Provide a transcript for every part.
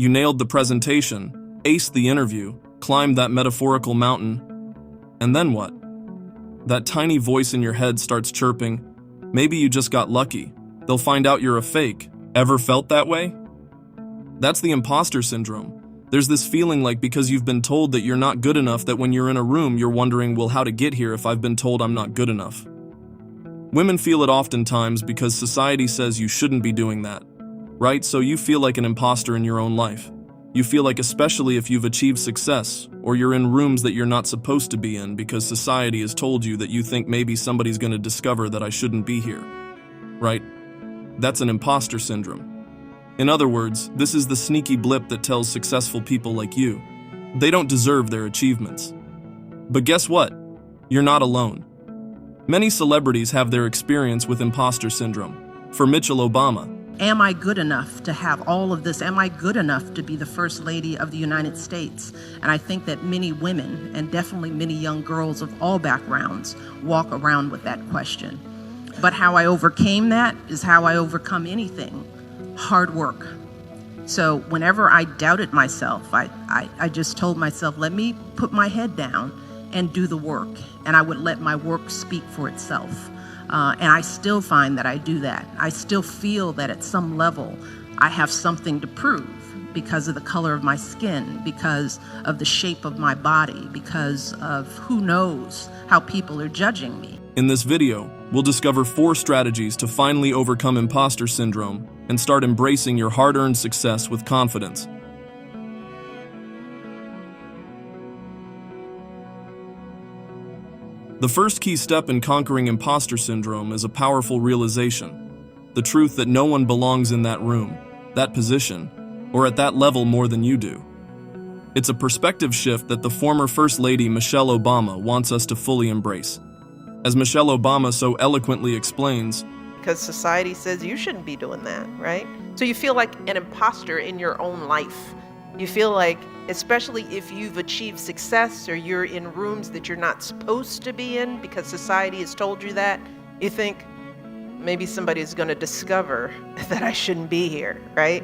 You nailed the presentation, aced the interview, climbed that metaphorical mountain, and then what? That tiny voice in your head starts chirping, maybe you just got lucky. They'll find out you're a fake. Ever felt that way? That's the imposter syndrome. There's this feeling like because you've been told that you're not good enough that when you're in a room you're wondering, well, how to get here if I've been told I'm not good enough? Women feel it oftentimes because society says you shouldn't be doing that, right? So you feel like an imposter in your own life. You feel like, especially if you've achieved success, or you're in rooms that you're not supposed to be in because society has told you that you think maybe somebody's going to discover that I shouldn't be here, right? That's an imposter syndrome. In other words, this is the sneaky blip that tells successful people like you they don't deserve their achievements. But guess what? You're not alone. Many celebrities have their experience with imposter syndrome. For Michelle Obama, am I good enough to have all of this? Am I good enough to be the First Lady of the United States? And I think that many women, and definitely many young girls of all backgrounds, walk around with that question. But how I overcame that is how I overcome anything: hard work. So whenever I doubted myself, I just told myself, let me put my head down and do the work. And I would let my work speak for itself. And I still find that I do that. I still feel that at some level I have something to prove because of the color of my skin, because of the shape of my body, because of who knows how people are judging me. in this video, we'll discover 4 strategies to finally overcome imposter syndrome and start embracing your hard-earned success with confidence. The first key step in conquering imposter syndrome is a powerful realization: the truth that no one belongs in that room, that position, or at that level more than you do. It's a perspective shift that the former First Lady Michelle Obama wants us to fully embrace. As Michelle Obama so eloquently explains, because society says you shouldn't be doing that, right? So you feel like an imposter in your own life. You feel like, especially if you've achieved success or you're in rooms that you're not supposed to be in because society has told you that, you think maybe somebody's going to discover that I shouldn't be here, right?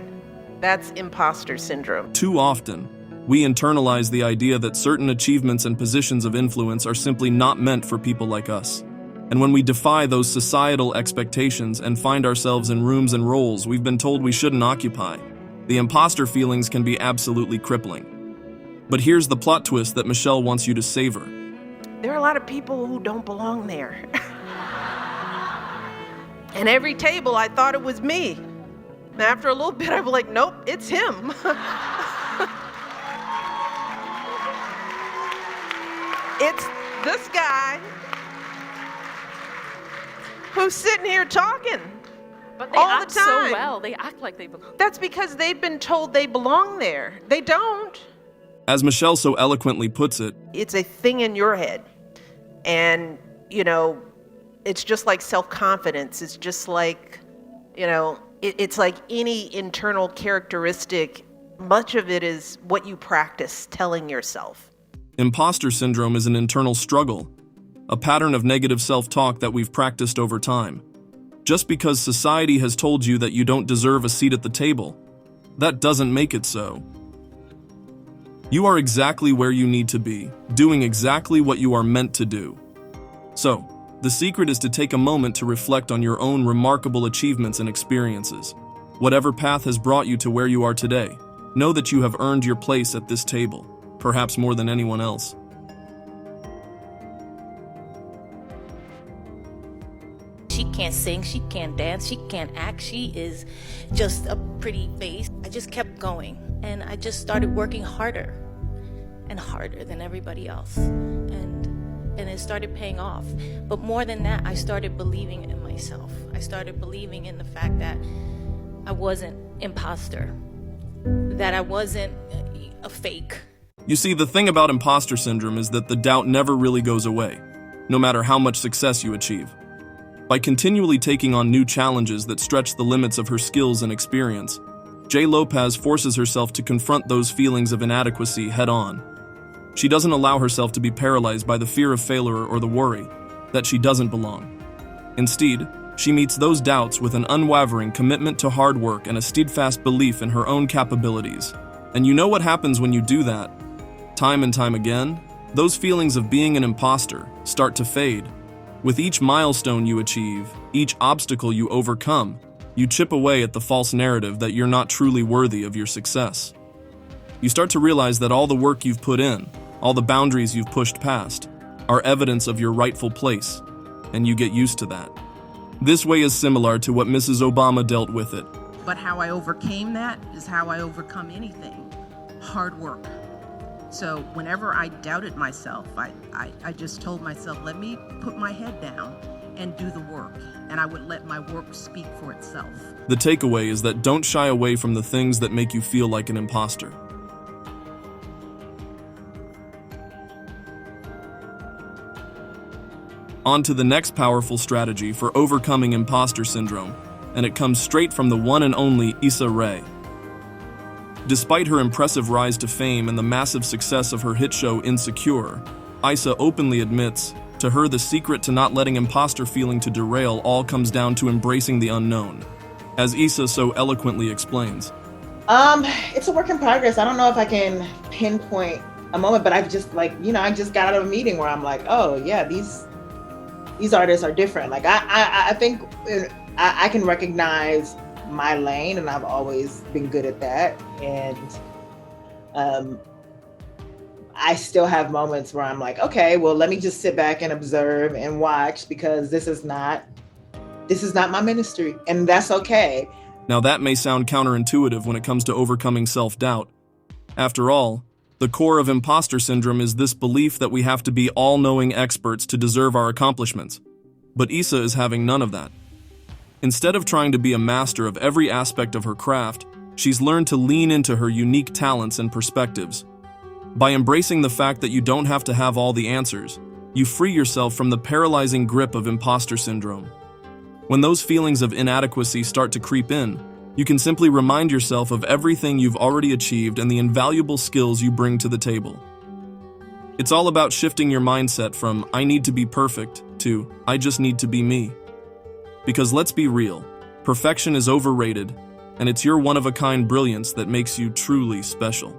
That's imposter syndrome. Too often, we internalize the idea that certain achievements and positions of influence are simply not meant for people like us. And when we defy those societal expectations and find ourselves in rooms and roles we've been told we shouldn't occupy, the imposter feelings can be absolutely crippling. But here's the plot twist that Michelle wants you to savor. There are a lot of people who don't belong there. And every table, I thought it was me. And after a little bit, I was like, nope, it's him. It's this guy who's sitting here talking. But they all act the time. so well. They act like they belong. That's because they've been told they belong there. They don't. As Michelle so eloquently puts it, It's a thing in your head. And, it's just like self-confidence. It's just like, it's like any internal characteristic. Much of it is what you practice telling yourself. imposter syndrome is an internal struggle, a pattern of negative self-talk that we've practiced over time. Just because society has told you that you don't deserve a seat at the table, that doesn't make it so. You are exactly where you need to be, doing exactly what you are meant to do. So, the secret is to take a moment to reflect on your own remarkable achievements and experiences. Whatever path has brought you to where you are today, know that you have earned your place at this table, perhaps more than anyone else. She can't sing, she can't dance, she can't act, she is just a pretty face. I just kept going, and I just started working harder and harder than everybody else, and it started paying off. But more than that, I started believing in myself. I started believing in the fact that I wasn't imposter, that I wasn't a fake. You see, the thing about imposter syndrome is that the doubt never really goes away, no matter how much success you achieve. By continually taking on new challenges that stretch the limits of her skills and experience, J. Lopez forces herself to confront those feelings of inadequacy head-on. She doesn't allow herself to be paralyzed by the fear of failure or the worry that she doesn't belong. Instead, she meets those doubts with an unwavering commitment to hard work and a steadfast belief in her own capabilities. And you know what happens when you do that? Time and time again, those feelings of being an imposter start to fade. With each milestone you achieve, each obstacle you overcome, you chip away at the false narrative that you're not truly worthy of your success. You start to realize that all the work you've put in, all the boundaries you've pushed past, are evidence of your rightful place, and you get used to that. This way is similar to what Mrs. Obama dealt with it. But how I overcame that is how I overcome anything: hard work. So whenever I doubted myself, I just told myself, let me put my head down and do the work, and I would let my work speak for itself. The takeaway is that don't shy away from the things that make you feel like an imposter. On to the next powerful strategy for overcoming imposter syndrome, and it comes straight from the one and only Issa Rae. Despite her impressive rise to fame and the massive success of her hit show Insecure, Issa openly admits, to her the secret to not letting imposter feeling to derail all comes down to embracing the unknown. As Issa so eloquently explains. It's a work in progress. I don't know if I can pinpoint a moment, but I've just I just got out of a meeting where I'm like, oh yeah, these artists are different. Like I think I can recognize my lane, and I've always been good at that. And I still have moments where I'm like, okay, well, let me just sit back and observe and watch, because this is not my ministry, and that's okay. Now that may sound counterintuitive when it comes to overcoming self-doubt. After all, the core of imposter syndrome is this belief that we have to be all-knowing experts to deserve our accomplishments. But Issa is having none of that. Instead of trying to be a master of every aspect of her craft, she's learned to lean into her unique talents and perspectives. By embracing the fact that you don't have to have all the answers, you free yourself from the paralyzing grip of imposter syndrome. When those feelings of inadequacy start to creep in, you can simply remind yourself of everything you've already achieved and the invaluable skills you bring to the table. It's all about shifting your mindset from "I need to be perfect" to "I just need to be me." Because let's be real, perfection is overrated, and it's your one-of-a-kind brilliance that makes you truly special.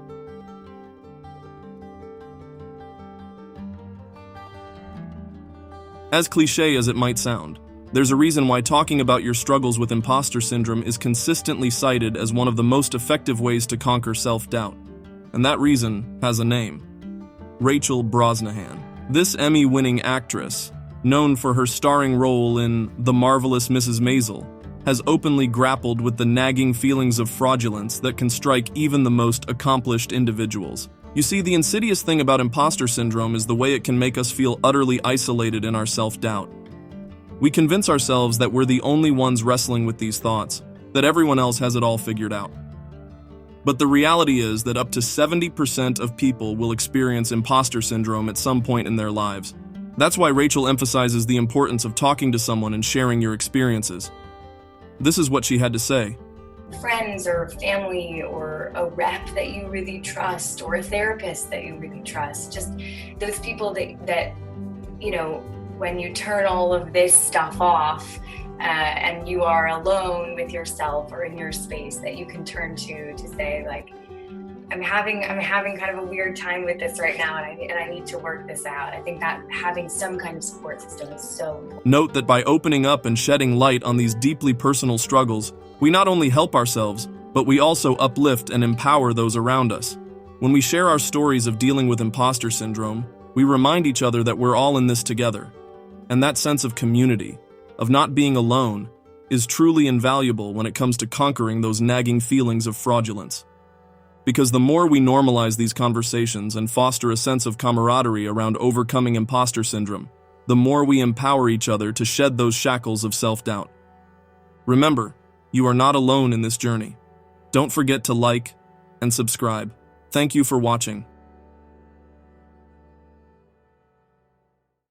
As cliché as it might sound, there's a reason why talking about your struggles with imposter syndrome is consistently cited as one of the most effective ways to conquer self-doubt. And that reason has a name: Rachel Brosnahan. This Emmy-winning actress, known for her starring role in The Marvelous Mrs. Maisel, has openly grappled with the nagging feelings of fraudulence that can strike even the most accomplished individuals. You see, the insidious thing about imposter syndrome is the way it can make us feel utterly isolated in our self-doubt. We convince ourselves that we're the only ones wrestling with these thoughts, that everyone else has it all figured out. But the reality is that up to 70% of people will experience imposter syndrome at some point in their lives. That's why Rachel emphasizes the importance of talking to someone and sharing your experiences. This is what she had to say. Friends or family or a rep that you really trust or a therapist that you really trust. Just those people that when you turn all of this stuff off and you are alone with yourself or in your space, that you can turn to say, like, I'm having kind of a weird time with this right now, and I need to work this out. I think that having some kind of support system is so important. Note that by opening up and shedding light on these deeply personal struggles, we not only help ourselves, but we also uplift and empower those around us. When we share our stories of dealing with imposter syndrome, we remind each other that we're all in this together. And that sense of community, of not being alone, is truly invaluable when it comes to conquering those nagging feelings of fraudulence. Because the more we normalize these conversations and foster a sense of camaraderie around overcoming imposter syndrome, the more we empower each other to shed those shackles of self-doubt. Remember, you are not alone in this journey. Don't forget to like and subscribe. Thank you for watching.